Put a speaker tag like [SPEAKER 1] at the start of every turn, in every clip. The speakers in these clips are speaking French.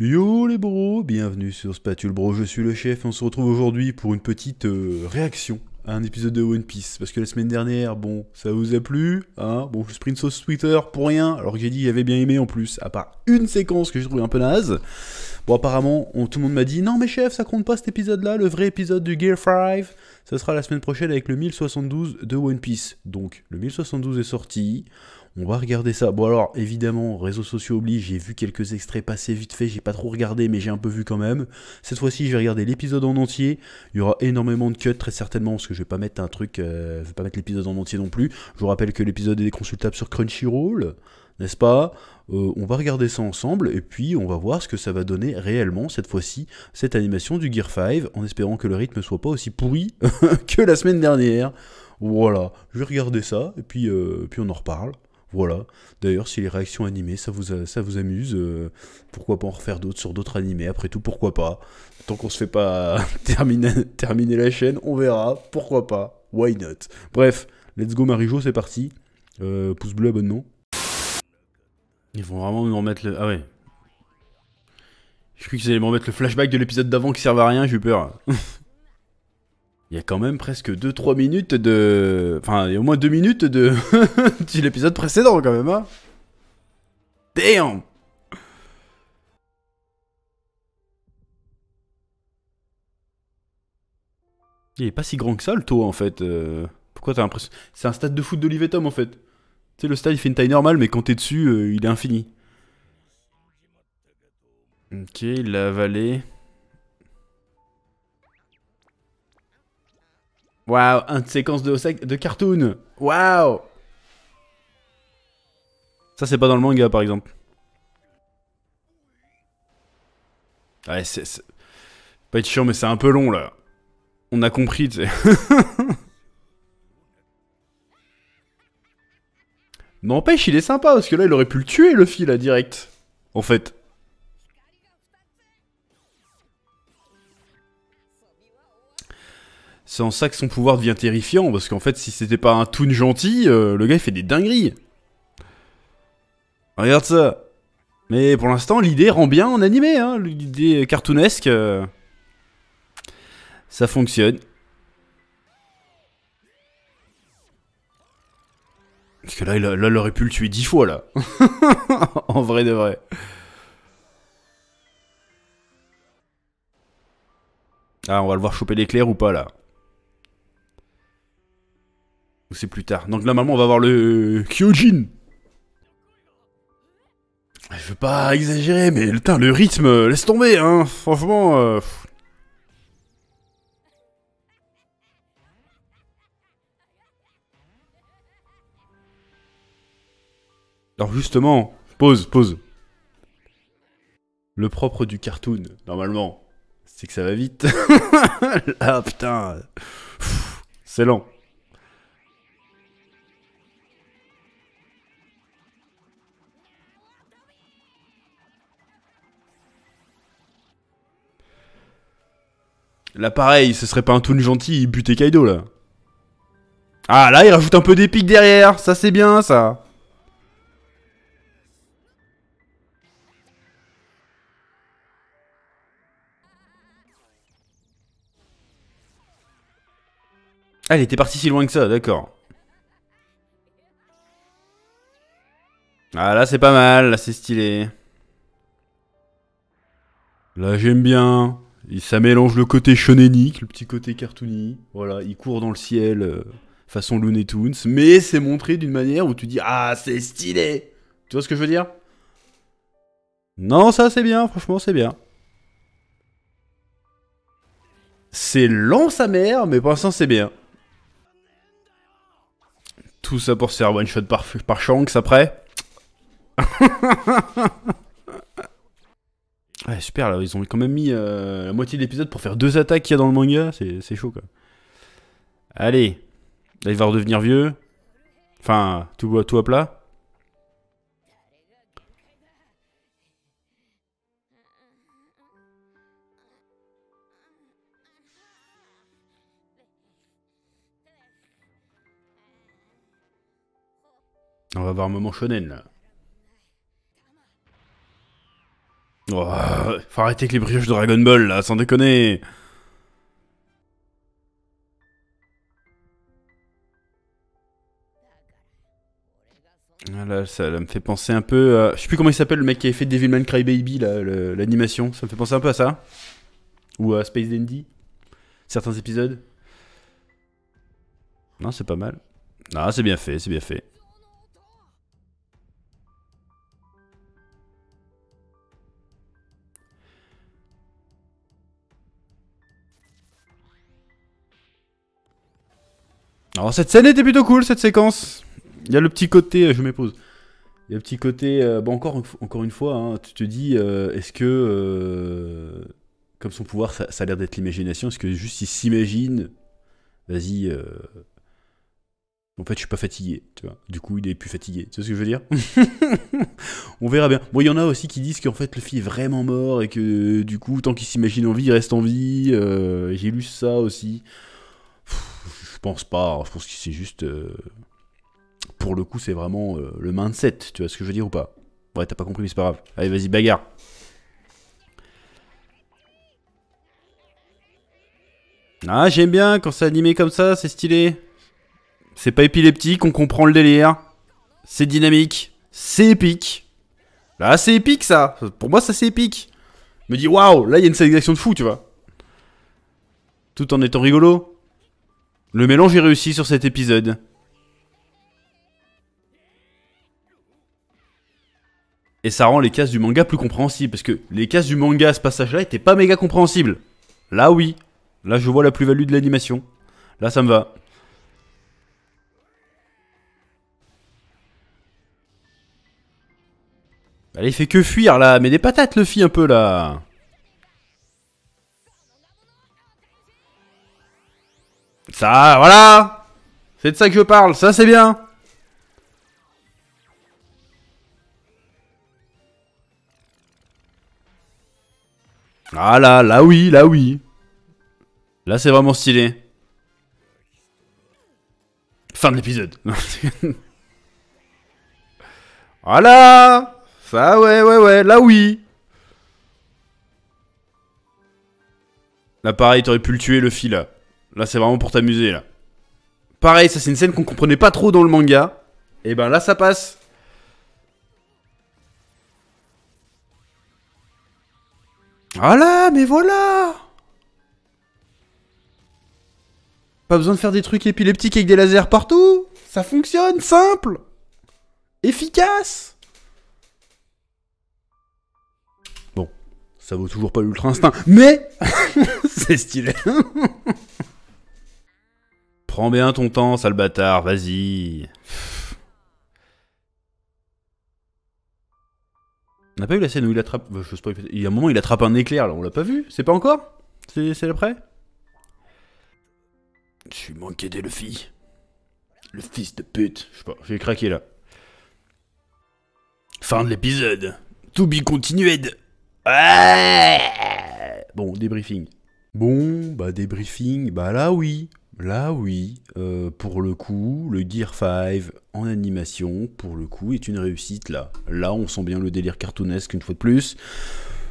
[SPEAKER 1] Yo les bros, bienvenue sur Spatule Bro, je suis le chef et on se retrouve aujourd'hui pour une petite réaction à un épisode de One Piece. Parce que la semaine dernière, bon, ça vous a plu, hein. Bon, je sprint sauce Twitter pour rien, alors que j'ai dit qu'il avait bien aimé en plus, à part une séquence que j'ai trouvé un peu naze. Bon, apparemment, tout le monde m'a dit, non mais chef, ça compte pas cet épisode-là, le vrai épisode du Gear 5, ça sera la semaine prochaine avec le 1072 de One Piece. Donc, le 1072 est sorti. On va regarder ça. Bon alors, évidemment, réseaux sociaux obligent, j'ai vu quelques extraits passer vite fait, j'ai pas trop regardé, mais j'ai un peu vu quand même. Cette fois-ci, je vais regarder l'épisode en entier. Il y aura énormément de cuts, très certainement, parce que je vais pas mettre un truc, je vais pas mettre l'épisode en entier non plus. Je vous rappelle que l'épisode est consultable sur Crunchyroll, n'est-ce pas? On va regarder ça ensemble, et puis on va voir ce que ça va donner réellement, cette fois-ci, cette animation du Gear 5, en espérant que le rythme soit pas aussi pourri que la semaine dernière. Voilà, je vais regarder ça, et puis on en reparle. Voilà. D'ailleurs, si les réactions animées, ça vous amuse, pourquoi pas en refaire d'autres sur d'autres animés. Après tout, pourquoi pas. Tant qu'on se fait pas terminer la chaîne, on verra. Pourquoi pas. Why not. Bref, let's go Marijo, c'est parti. Pouce bleu, abonnement. Ils vont vraiment nous remettre le... Ah ouais. Je cru qu'ils allaient me remettre le flashback de l'épisode d'avant qui servait à rien, j'ai eu peur. Il y a quand même presque 2-3 minutes de... Enfin, il y a au moins 2 minutes de... de l'épisode précédent quand même, hein. Damn. Il est pas si grand que ça le taux en fait. Pourquoi t'as l'impression... C'est un stade de foot d'Olivet Tom en fait. Tu sais, le stade il fait une taille normale, mais quand t'es dessus, il est infini. Ok, il l'a avalé. Waouh, une séquence de cartoon. Waouh. Ça c'est pas dans le manga par exemple. Ouais, c'est... Pas être chiant, mais c'est un peu long là. On a compris, tu sais. N'empêche, il est sympa, parce que là, il aurait pu le tuer, le fil, là, direct. En fait. C'est en ça que son pouvoir devient terrifiant, parce qu'en fait, si c'était pas un toon gentil, le gars, il fait des dingueries. Regarde ça. Mais pour l'instant, l'idée rend bien en animé, hein. L'idée cartoonesque, ça fonctionne. Parce que là, il aurait pu le tuer 10 fois, là. En vrai de vrai. Ah, on va le voir choper l'éclair ou pas, là. Ou c'est plus tard. Donc, normalement, on va voir le Kyojin. Je veux pas exagérer, mais putain, le rythme, laisse tomber, hein. Franchement... Alors justement, pause. Le propre du cartoon, normalement, c'est que ça va vite. Ah putain, c'est lent. Là pareil, ce serait pas un toon gentil, il butait Kaido là. Ah là, il rajoute un peu d'épique derrière, ça c'est bien ça. Ah, il était parti si loin que ça, d'accord. Ah là c'est pas mal, là c'est stylé. Là j'aime bien. Ça mélange le côté shonénique, le petit côté cartoony. Voilà, il court dans le ciel, façon Looney Tunes. Mais c'est montré d'une manière où tu dis ah c'est stylé. Tu vois ce que je veux dire? Non, ça c'est bien, franchement c'est bien. C'est lent sa mère, mais pour l'instant c'est bien. Tout ça pour se faire one shot par Shanks après. Ouais, super, là, ils ont quand même mis la moitié de l'épisode pour faire 2 attaques qu'il y a dans le manga, c'est chaud quoi. Allez, là il va redevenir vieux. Enfin, tout à plat. On va avoir un moment shonen là. Oh, faut arrêter avec les brioches de Dragon Ball, là, sans déconner. Là, ça me fait penser un peu à... Je sais plus comment il s'appelle, le mec qui avait fait Devilman Crybaby, l'animation. Ça me fait penser un peu à ça. Ou à Space Dandy. Certains épisodes. Non, c'est pas mal. Ah, c'est bien fait, c'est bien fait. Alors, cette scène était plutôt cool, cette séquence. Il y a le petit côté... je m'épose. Il y a le petit côté... bon, encore une fois, hein, tu te dis... est-ce que... comme son pouvoir, ça a l'air d'être l'imagination. Est-ce que juste il s'imagine... Vas-y... En fait, je suis pas fatigué, tu vois. Du coup, il est plus fatigué. Tu vois ce que je veux dire? On verra bien. Bon, il y en a aussi qui disent qu'en fait, le fils est vraiment mort et que du coup, tant qu'il s'imagine en vie, il reste en vie. J'ai lu ça aussi. Je pense pas. Je pense que c'est juste... pour le coup, c'est vraiment le mindset. Tu vois ce que je veux dire ou pas? Ouais, t'as pas compris, mais c'est pas grave. Allez, vas-y, bagarre. Ah, j'aime bien quand c'est animé comme ça, c'est stylé. C'est pas épileptique, on comprend le délire. C'est dynamique. C'est épique. Là, c'est épique, ça. Pour moi, ça, c'est épique. Je me dis, waouh, là, il y a une sélection de fou, tu vois. Tout en étant rigolo. Le mélange est réussi sur cet épisode. Et ça rend les cases du manga plus compréhensibles. Parce que les cases du manga à ce passage-là étaient pas méga compréhensibles. Là, oui. Là, je vois la plus-value de l'animation. Là, ça me va. Allez, il fait que fuir là, mais des patates le fit un peu là. Ça, voilà. C'est de ça que je parle, ça c'est bien. Ah là, là oui, là oui. Là c'est vraiment stylé. Fin de l'épisode. Voilà. Ça ouais, là oui. Là pareil, t'aurais pu le tuer le fil là. Là c'est vraiment pour t'amuser là. Pareil, ça c'est une scène qu'on comprenait pas trop dans le manga. Et ben là ça passe. Voilà, mais voilà. Pas besoin de faire des trucs épileptiques avec des lasers partout. Ça fonctionne, simple. Efficace. Bon, ça vaut toujours pas l'ultra instinct, mais c'est stylé. Prends bien ton temps, sale bâtard, vas-y. On n'a pas eu la scène où il attrape... je sais pas, il y a un moment où il attrape un éclair, là, on l'a pas vu? C'est pas encore? C'est après? Je suis manqué des Luffy. Le fils de pute. Je sais pas, j'ai craqué là. Fin de l'épisode. To be continued. Ouais. Bon, débriefing. Bon, bah débriefing, bah là oui. Là oui. Pour le coup, le Gear 5 en animation, pour le coup, est une réussite là. Là, on sent bien le délire cartoonesque une fois de plus.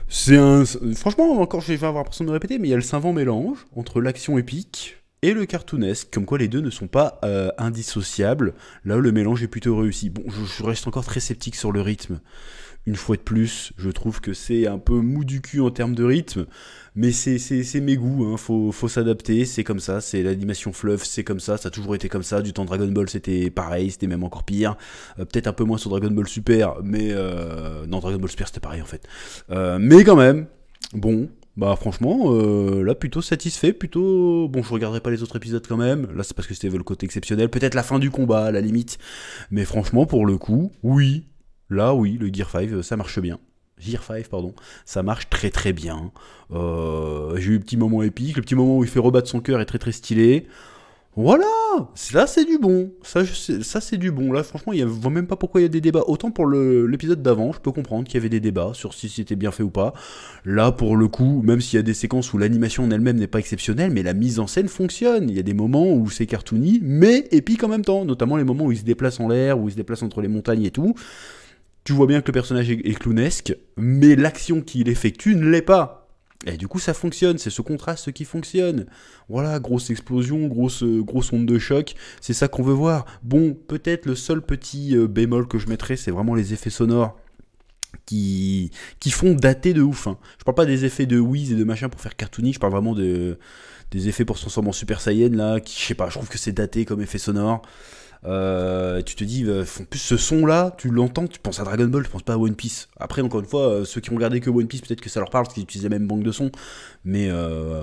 [SPEAKER 1] C'est un... Franchement, encore, je vais avoir l'impression de me répéter, mais il y a le savant mélange entre l'action épique et le cartoonesque, comme quoi les deux ne sont pas indissociables. Là, le mélange est plutôt réussi. Bon, je reste encore très sceptique sur le rythme. Une fois de plus, je trouve que c'est un peu mou du cul en termes de rythme, mais c'est mes goûts, hein. Faut s'adapter, c'est comme ça, c'est l'animation fluff, c'est comme ça a toujours été comme ça, du temps Dragon Ball c'était pareil, c'était même encore pire, peut-être un peu moins sur Dragon Ball Super, mais non, Dragon Ball Super c'était pareil en fait, mais quand même, bon, bah franchement, là plutôt satisfait, plutôt... Bon, je regarderai pas les autres épisodes quand même, là c'est parce que c'était le côté exceptionnel, peut-être la fin du combat à la limite, mais franchement pour le coup, oui. Là, oui, le Gear 5, ça marche bien. Gear 5, pardon. Ça marche très très bien. J'ai eu le petit moment épique. Le petit moment où il fait rebattre son cœur est très très stylé. Voilà. Là, c'est du bon. Ça, c'est du bon. Là, franchement, je vois même pas pourquoi il y a des débats. Autant pour l'épisode d'avant, je peux comprendre qu'il y avait des débats sur si c'était bien fait ou pas. Là, pour le coup, même s'il y a des séquences où l'animation en elle-même n'est pas exceptionnelle, mais la mise en scène fonctionne. Il y a des moments où c'est cartoony, mais épique en même temps. Notamment les moments où il se déplace en l'air, où il se déplace entre les montagnes et tout. tu vois bien que le personnage est clownesque, mais l'action qu'il effectue ne l'est pas. Et du coup, ça fonctionne, c'est ce contraste qui fonctionne. Voilà, grosse explosion, grosse onde de choc, c'est ça qu'on veut voir. Bon, peut-être le seul petit bémol que je mettrais, c'est vraiment les effets sonores qui font dater de ouf. Hein. Je parle pas des effets de whiz et de machin pour faire cartoonique, je parle vraiment des effets pour se transformer en Super Saiyan, là, qui, je sais pas, je trouve que c'est daté comme effet sonore. Tu te dis, en plus ce son là, tu l'entends, tu penses à Dragon Ball, tu penses pas à One Piece. Après, encore une fois, ceux qui ont regardé que One Piece, peut-être que ça leur parle parce qu'ils utilisent la même banque de sons. Mais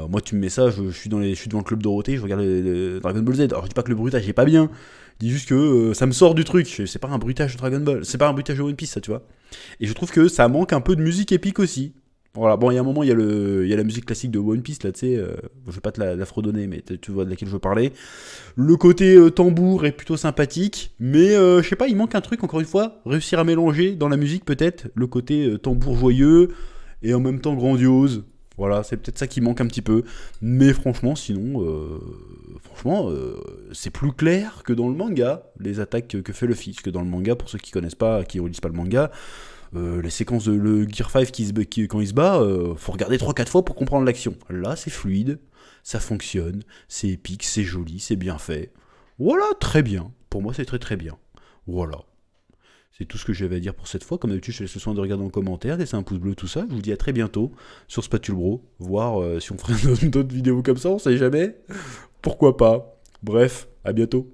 [SPEAKER 1] moi, tu me mets ça, je suis devant le club Dorothée, je regarde Dragon Ball Z. Alors, je dis pas que le bruitage est pas bien, je dis juste que ça me sort du truc. C'est pas un bruitage de Dragon Ball, c'est pas un bruitage de One Piece, ça, tu vois. Et je trouve que ça manque un peu de musique épique aussi. Voilà, bon, il y a un moment, il y a la musique classique de One Piece, là, tu sais, je vais pas te la fredonner, mais tu vois de laquelle je veux parler. Le côté tambour est plutôt sympathique, mais je sais pas, il manque un truc, encore une fois, réussir à mélanger dans la musique, peut-être, le côté tambour joyeux, et en même temps grandiose. Voilà, c'est peut-être ça qui manque un petit peu. Mais franchement, sinon, c'est plus clair que dans le manga, les attaques que fait Luffy. Parce que dans le manga, pour ceux qui connaissent pas, qui relisent pas le manga, les séquences de le Gear 5 quand il se bat, faut regarder 3-4 fois pour comprendre l'action. Là, c'est fluide, ça fonctionne, c'est épique, c'est joli, c'est bien fait. Voilà, très bien. Pour moi, c'est très très bien. Voilà. C'est tout ce que j'avais à dire pour cette fois. Comme d'habitude, je te laisse le soin de regarder en commentaire, laisser un pouce bleu, tout ça. Je vous dis à très bientôt sur Spatule Bro. Voir si on ferait d'autres vidéos comme ça, on sait jamais. Pourquoi pas. Bref, à bientôt.